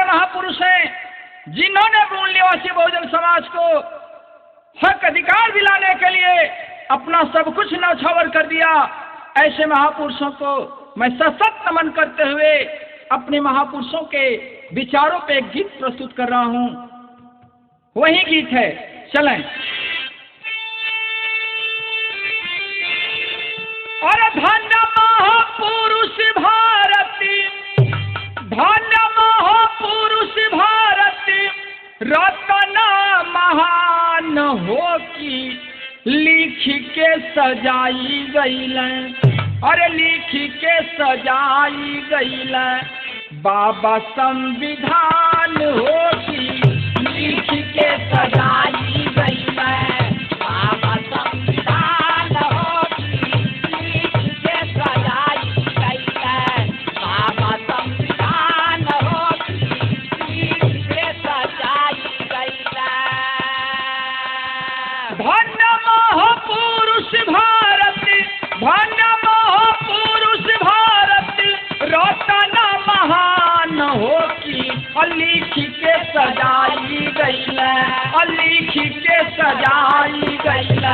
महापुरुष हैं जिन्होंने मूल निवासी बहुजन समाज को हक अधिकार दिलाने के लिए अपना सब कुछ न्यौछावर कर दिया। ऐसे महापुरुषों को मैं सशक्त नमन करते हुए अपने महापुरुषों के विचारों पे एक गीत प्रस्तुत कर रहा हूं। वही गीत है, चलें। और धन्य महापुरुष भारती, धन्य महापुरुष भारती, रत्न महान हो की लिख के सजाई गईल, अरे लिख के सजाई गईल, बाबा संविधान हो की लिख के सजाई गईल, बाबा संविधान हो की लिख के सजाई गईल, बाबा संविधान हो की लिख के सजाई गईल। धन्य महापुरुष भारती, धन्य महापुरुष भारती, रत्न महान हो की लिख के सजाई गईल, लिख के सजाई गईल,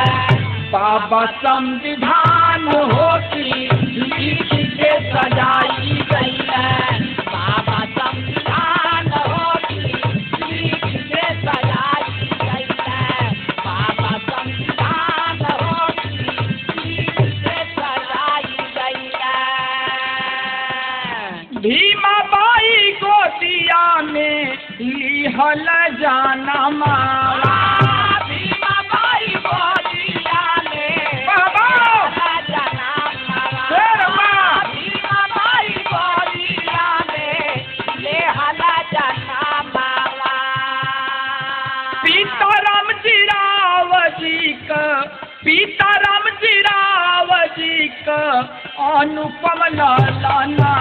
बाबा संविधान हो की लिख के सजाई गईल, बाबा संविधान हो की लिख के सजाई गईल, बाबा संविधान हो की लिख के सजाई गईल। भीमाबाई गोदिया में लिहल जाना माला, भीमाबाई गोदिया में लिहल जाना माला, भीमाबाई गोदिया में लिहल जाना माला। सीताराम जी राव जी का, सीताराम जी राव जी का अनुपम लाना,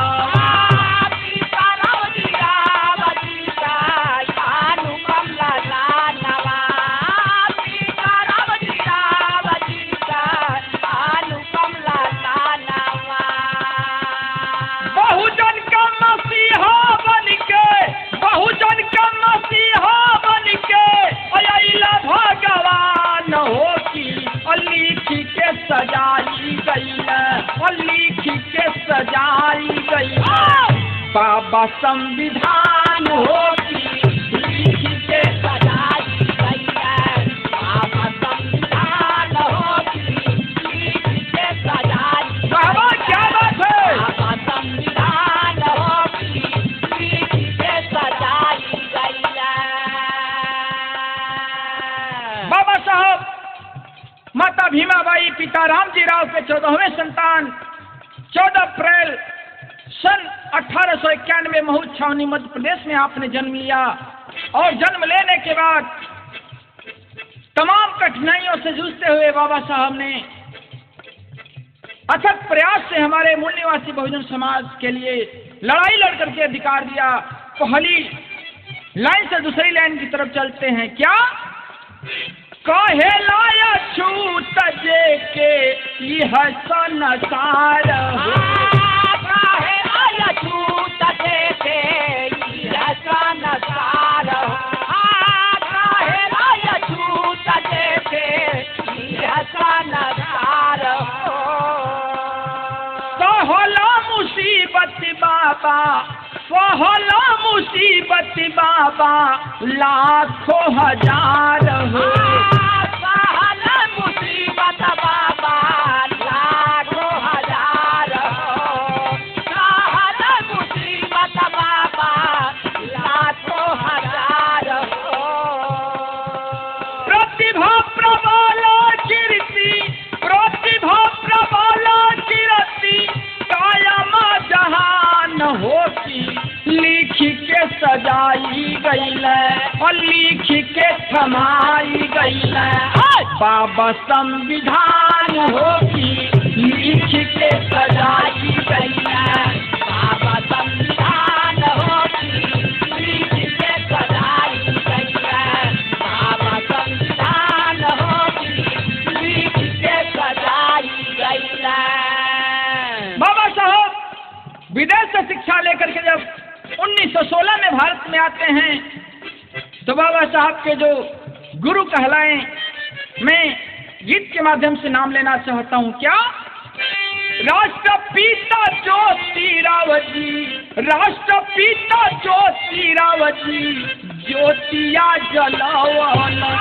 सजाई गईल, लिख के सजाई गईल, बाबा संविधान हो की लिख के सजाई गईल, बाबा संविधान हो की लिख के सजाई। बाबा क्या बात है, बाबा संविधान हो की लिख के सजाई गईल। बाबा साहब माता भीमाबाई पिता रामजी राव के 14वें संतान 14 अप्रैल सन 1891 महू छावनी मध्य प्रदेश में आपने जन्म लिया। और जन्म लेने के बाद तमाम कठिनाइयों से जूझते हुए बाबा साहब ने अथक प्रयास से हमारे मूल निवासी बहुजन समाज के लिए लड़ाई लड़ करके अधिकार दिया। पहली लाइन से दूसरी लाइन की तरफ चलते हैं। क्या कहे लाया छूत जे के यह संसार हो, कहे लाया छूत जे के यह संसार हो, कहे लाया छूत जे के यह संसार हो। सहला मुसीबत बाबा, सहला मुसीबत बाबा लाखों हजार हो, मुसीबत बाबा लाखों हजार हो, मुसीबत बाबा लाखों हजार हो। प्रतिभा प्रबल कीर्ति, प्रतिभा प्रबल कीर्ति, कायम जहान हो की लिख के सजाई गईल, लिख के थमाई गईल, बाबा संविधान हो की लिख के सजाई गईल, बाबा संविधान हो की लिख के सजाई गईल, बाबा संविधान हो की लिख के सजाई गईल। बाबा साहब विदेश से शिक्षा लेकर के जब 1916 में भारत भारत में आते हैं तो बाबा साहब के जो गुरु कहलाए, मैं गीत के माध्यम से नाम लेना चाहता हूँ। क्या? राष्ट्रपिता ज्योतिराव जी, राष्ट्रपिता ज्योतिराव जी, ज्योतिया जलावला।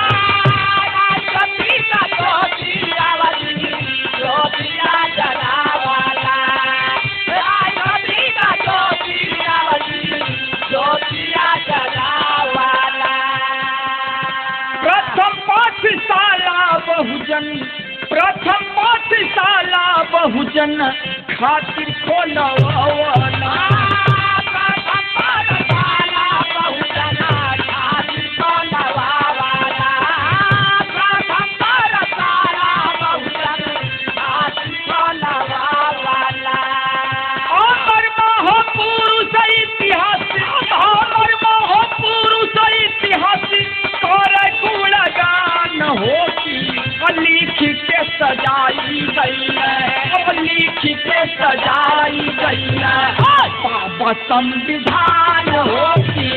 राष्ट्रपिता ज्योतिराव जी, ज्योतिया जलावला। राष्ट्रपिता ज्योतिराव जी, ज्योतिया जलावला। प्रथम पाठशाला बहुजन, प्रथम पाठशाला बहुजन खातिर खोलवाला। प्रथम पाठशाला बहुजन खातिर खोलवाला। प्रथम पाठशाला बहुजन खातिर खोलवाला। अमर महापुरुष इतिहास, अमर महापुरुष इतिहास कर गुणगान होती, लिख के सजाई गई है, लिख के सजाई गई है। बाबा संविधान होती,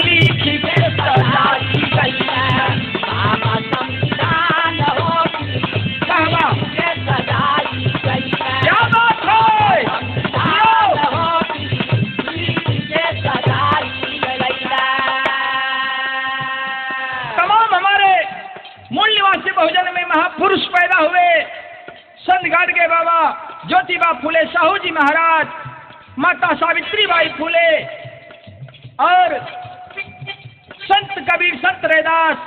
लिख के सजाई गई है। बाबा संविधान होती, लिख के सजाई गई है। क्या बात है? संविधान होती, लिख के सजाई गई है। तमाम हमारे मूल निवासी बहुजन में महापुरुष पैदा हुए। संत गाडगे बाबा, ज्योतिबा फुले साहू जी महाराज, माता सावित्रीबाई फुले और संत कबीर, संत रैदास,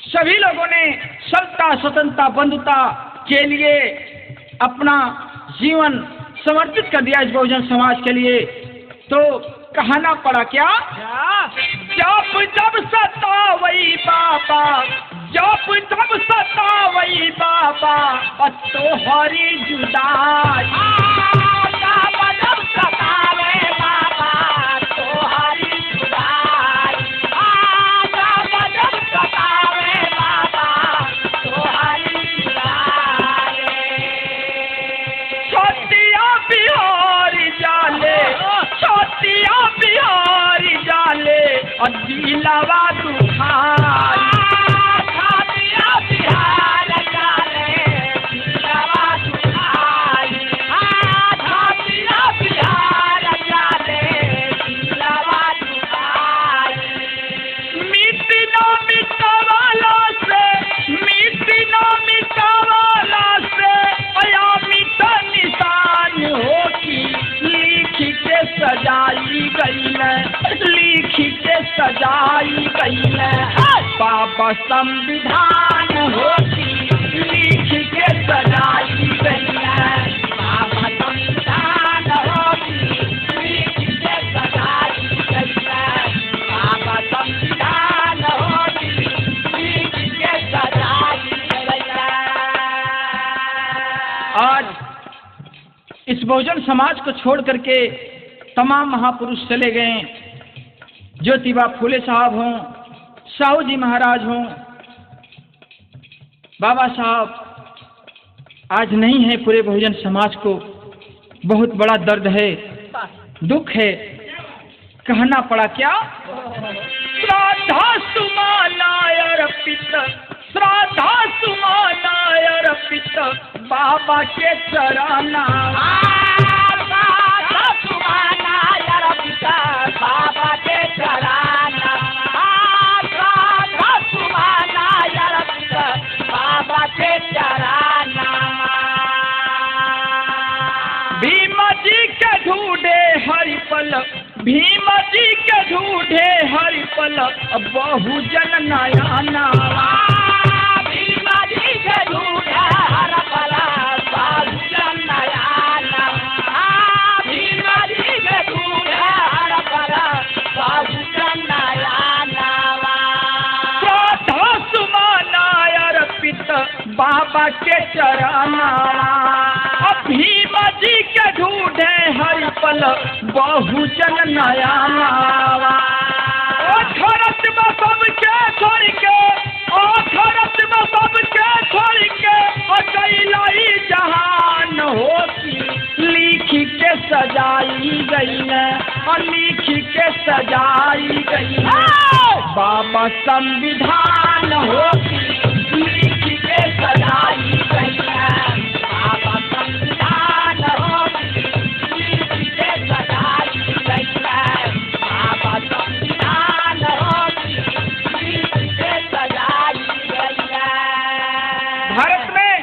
सभी लोगों ने समता, स्वतंत्रता, बंधुता के लिए अपना जीवन समर्पित कर दिया इस बहुजन समाज के लिए। तो कहना पड़ा क्या? जब जब सतावई बाबा, जब जब सतावई बाबा, तोहरी जुदाई। जब जब सतावे बाबा, तोहरी जुदाई। जब जब सतावे बाबा, तोहरी जुदाई। छोटिया बिहारी जाले, छोटिया बिहारी जाले, दिलवा दुखारी। सजाई गई है, लिख के सजाई गई है। बाबा संविधान होती, लिख के सजाई गई है। बाबा संविधान होती, लिख के सजाई गई है। बाबा संविधान होती, लिख के सजाई गई है। आज इस बहुजन समाज को छोड़ करके तमाम महापुरुष चले गए। ज्योतिबा फुले साहब हों, साहू जी महाराज हों, बाबा साहब आज नहीं है। पूरे बहुजन समाज को बहुत बड़ा दर्द है, दुख है। कहना पड़ा क्या? श्राद्धा सुमानाय अर्पित, श्राद्धा सुमानाय अर्पित, बाबा के चरणा। बाबा के चराना, बाबा के चराना। भीम जी के ढूंढे हरि पल, भीम जी के ढूंढे हरि पल, बहुजन नयाना। भीम जी के ढूंढे हरि पल, बहुजन नयाना। भीम जी के ढूंढे हरि पल, बहुजन नयाना। श्रद्धा सुमानाय अर्पित, बाबा के चरणा। भीम जी के ढूंढे हरि पल, बहुजन नयाना। खरत में सबके छोड़ के, खरत में सबके छोड़ के, अकेलाई जहान होती, लिख के सजाई गई है। और लिख के सजाई गई है। बाबा संविधान होती लिख के सजाई गई है। बाबा संविधान होती लिख के सजाई गई है। बाबा संविधान होती लिख के सजाई गई है। भारत में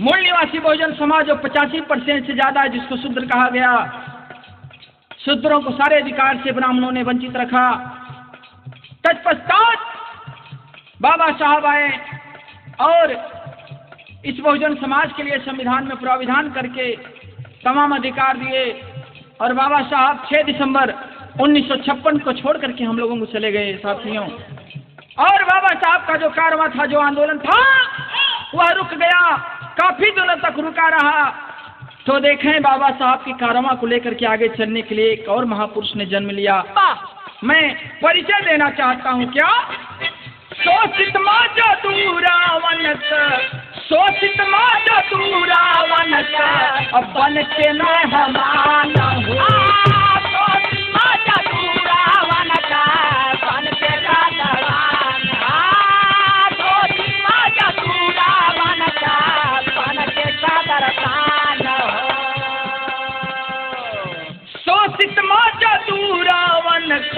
मूल निवासी बहुजन समाज जो 85% से ज्यादा है, जिसको शूद्र कहा गया, शूद्रों को सारे अधिकार से ब्राह्मणों ने वंचित रखा। तत्पश्चात बाबा साहब आए और इस बहुजन समाज के लिए संविधान में प्राविधान करके तमाम अधिकार दिए। और बाबा साहब 6 दिसंबर 1956 को छोड़ करके हम लोगों को चले गए साथियों। और बाबा साहब का जो कारवां था, जो आंदोलन था, वह रुक गया, काफी दिनों तक रुका रहा। तो देखें, बाबा साहब की कारवां को लेकर के आगे चलने के लिए एक और महापुरुष ने जन्म लिया। मैं परिचय देना चाहता हूँ। क्या? शोषित माजा दूरावनत, शोषित माजा दूरावनत, अब बन के मैं हमान हूँ। शोषित माजा दूरावनत, बन के मैं हमान हूँ। शोषित माजा दूरावनत, बन के कादरसान हो। शोषित माजा दूरावनत,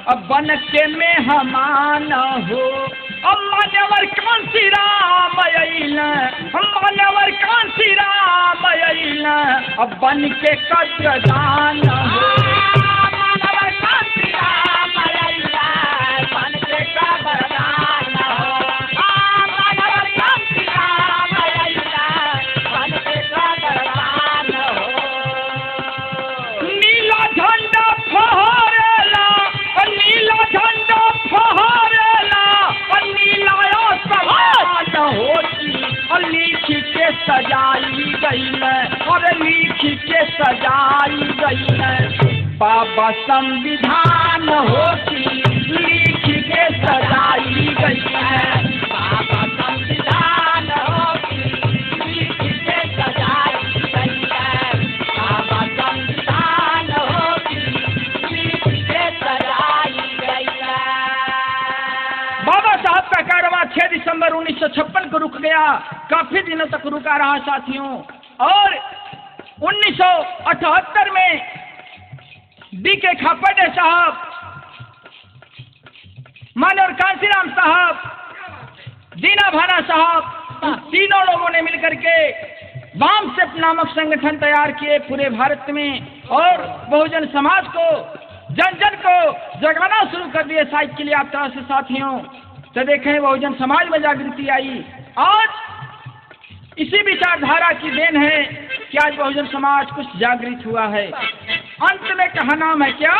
अब बन के मैं हमान हो। मान्यवर कांसी राम अइला, मान्यवर कांसी राम अइला, अब बन के कद्रदान हो। मान्यवर कांसी राम अइला, बन के कद्रदान हो। मान्यवर कांसी राम अइला, बन के कद्रदान हो। नीला झंडा फहरेला, नीला झंडा फहरेला, नीला समान होती और लिख के सजाई गई है। और लिख के सजाई गई है। बाबा संविधान होती लिख के सजाई गई है। बाबा संविधान होती लिख के सजाई गई है। बाबा संविधान होती लिख के सजाई गई है। बाबा साहब का कारवां 6 दिसंबर 1956 को रुक गया, काफी दिनों तक रुका रहा साथियों। और 1978 में D.K. खापर्डे साहब, मानवर कांसीराम साहब, दीना भाना साहब, तीनों लोगों ने मिलकर के वामसेप नामक संगठन तैयार किए पूरे भारत में। और बहुजन समाज को, जन जन को जगाना शुरू कर दिए साइकिल यात्रा से साथियों। तो देखें, बहुजन समाज में जागृति आई। आज इसी विचारधारा की देन है कि आज बहुजन समाज कुछ जागृत हुआ है। अंत में कहा नाम है क्या?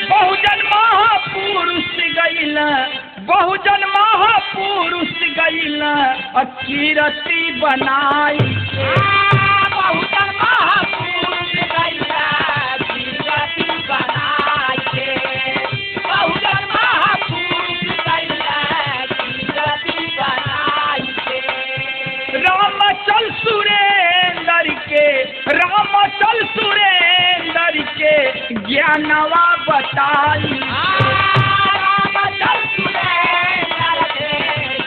बहुजन महापुरुष गइल, बहुजन महापुरुष गइल, कीर्ति बनाई। बहुजन महापुरुष गइल, कीर्ति बनाई। बहुजन महापुरुष गइल, कीर्ति बनाई। रामचल सुरेंद्र के, रामचल सुरेंद्र के ज्ञानवा बताई। रामचल सुरेंद्र के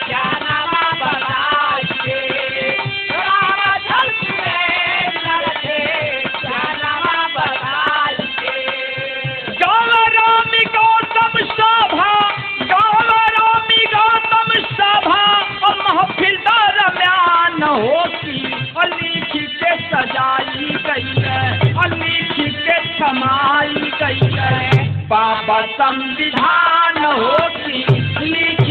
ज्ञानवा बताई। रामचल सुरेंद्र के ज्ञानवा बताई। गौरामी गौतम सभा, गौरामी गौतम सभा, और महफिल दरम्यान होती और लिख के सजाई गई है, और लिख के थमाई गई है। बाबा संविधान होती लिख